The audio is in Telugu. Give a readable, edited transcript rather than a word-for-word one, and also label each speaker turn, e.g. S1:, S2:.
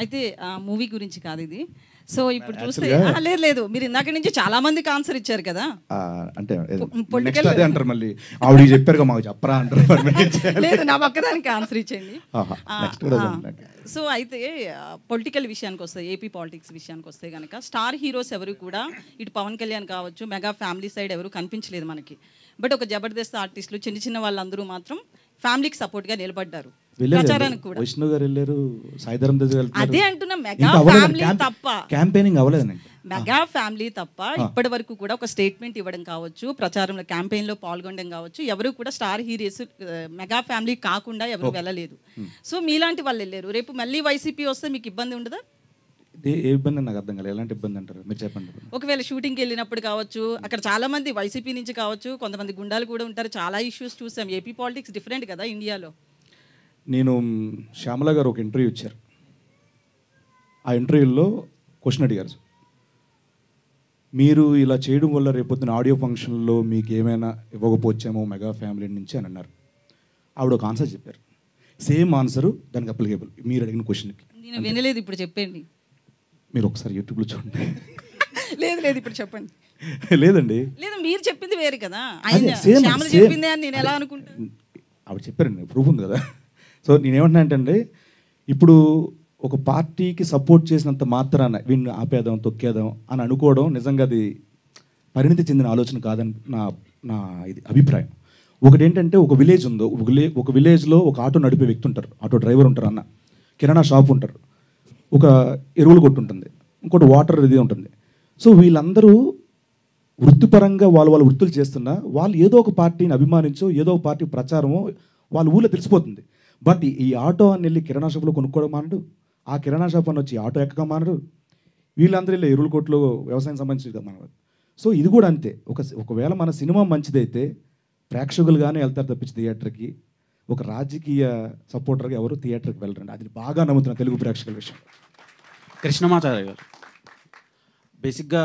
S1: అయితే మూవీ గురించి కాదు ఇది. సో ఇప్పుడు చూస్తే లేదు లేదు, మీరు ఇందాక నుంచి చాలా మందికి ఆన్సర్ ఇచ్చారు కదా.
S2: అంటే పొలిటికల్ అదే అంటారు, మళ్ళీ ఆవిడ చెప్పారు మాకు చెప్పరా అంటారు.
S1: లేదు, నా పక్కదానికి ఆన్సర్ ఇచ్చేయండి. సో అయితే పొలిటికల్ విషయానికి వస్తే, ఏపీ పాలిటిక్స్ విషయానికి వస్తే కనుక స్టార్ హీరోస్ ఎవరు కూడా ఇటు పవన్ కళ్యాణ్ కావచ్చు, మెగా ఫ్యామిలీ సైడ్ ఎవరు కనిపించలేదు మనకి. బట్ ఒక జబర్దస్త్ ఆర్టిస్టులు చిన్న చిన్న వాళ్ళందరూ మాత్రం ఫ్యామిలీకి సపోర్ట్ గా నిలబడ్డారు. ప్రచారానికి కూడా
S2: విష్ణు గారు వెళ్ళారు, సాయిధరం తేజ్ వెళ్తారు.
S1: అదే అంటున్నా, మెగా ఫ్యామిలీ తప్ప
S2: క్యాంపెయినింగ్ అవ్వలేదు.
S1: మెగా ఫ్యామిలీ తప్ప ఇప్పటి వరకు కూడా ఒక స్టేట్మెంట్ ఇవ్వడం కావచ్చు, ప్రచారంలో క్యాంపెయిన్ లో పాల్గొనడం కావచ్చు, ఎవరు కూడా స్టార్ హీరోస్ మెగా ఫ్యామిలీ కాకుండా ఎవరు వెళ్ళలేదు. సో మీలాంటి వాళ్ళు వెళ్ళారు. రేపు మళ్ళీ వైసీపీ వస్తే మీకు ఇబ్బంది ఉండదా?
S2: ఏ ఇబ్బంది నాకు అర్థం కాలేదు. ఎలాంటి ఇబ్బంది అంటారు మీరు చెప్పండి.
S1: ఒకవేళ షూటింగ్కి వెళ్ళినప్పుడు కావచ్చు, అక్కడ చాలా మంది వైసీపీ నుంచి కావచ్చు, కొంతమంది గుండాలు కూడా ఉంటారు. చాలా ఇష్యూస్ చూసాం. ఏపీ పాలిటిక్స్ డిఫరెంట్ కదా ఇండియాలో.
S2: నేను శ్యామల గారు ఒక ఇంటర్వ్యూ ఇచ్చారు. ఆ ఇంటర్వ్యూలో క్వశ్చన్ అడిగారు, మీరు ఇలా చేయడం వల్ల రేపొద్దున ఆడియో ఫంక్షన్లో మీకు ఏమైనా ఇవ్వకపోవచ్చేమో మెగా ఫ్యామిలీ నుంచి అని అన్నారు. ఆవిడ ఒక ఆన్సర్ చెప్పారు. సేమ్ ఆన్సరు దానికి అప్లికేబుల్ మీరు అడిగిన క్వశ్చన్కి.
S1: నేను వినలేదు, ఇప్పుడు చెప్పండి.
S2: మీరు ఒకసారి యూట్యూబ్లో చూడండి.
S1: లేదు లేదు, ఇప్పుడు చెప్పండి.
S2: లేదండి,
S1: లేదు, మీరు చెప్పింది వేరు కదా, శ్యామల చెప్పింది అని నేను ఎలా అనుకుంటాను.
S2: ఆవిడ చెప్పారండి, ప్రూఫ్ ఉంది కదా. సో నేనేమంటున్నా అంటే, ఇప్పుడు ఒక పార్టీకి సపోర్ట్ చేసినంత మాత్రాన వీడిని ఆపేద్దాం, తొక్కేద్దాం అని అనుకోవడం నిజంగా అది పరిణితి చెందిన ఆలోచన కాదని నా ఇది అభిప్రాయం. ఒకటి ఏంటంటే, ఒక విలేజ్ ఉందో, ఒక విలేజ్లో ఒక ఆటో నడిపే వ్యక్తి ఉంటారు, ఆటో డ్రైవర్ ఉంటారు, అన్న కిరాణా షాప్ ఉంటారు, ఒక ఎరువులు కొట్టు ఉంటుంది, ఇంకోటి వాటర్ ఇది ఉంటుంది. సో వీళ్ళందరూ వృత్తిపరంగా వాళ్ళ వృత్తులు చేస్తున్నా వాళ్ళు ఏదో ఒక పార్టీని అభిమానించో, ఏదో ఒక పార్టీ ప్రచారమో వాళ్ళ ఊళ్ళో తెలిసిపోతుంది. బట్ ఈ ఆటో అని వెళ్ళి కిరాణా షాప్లో కొనుక్కోవడం మానడు, ఆ కిరాణా షాప్ అని వచ్చి ఆటో ఎక్కక మానడు, వీళ్ళందరూ వెళ్ళి ఎరువుల కొట్లు వ్యవసాయం సంబంధించి మానడు. సో ఇది కూడా అంతే. ఒకవేళ మన సినిమా మంచిదైతే ప్రేక్షకులుగానే వెళ్తారు తప్పించి థియేటర్కి. ఒక రాజకీయ సపోర్టర్గా ఎవరు థియేటర్కి వెళ్ళరండి. అది బాగా నమ్ముతున్న తెలుగు ప్రేక్షకుల విషయం.
S3: కృష్ణమాచార్య గారు బేసిక్గా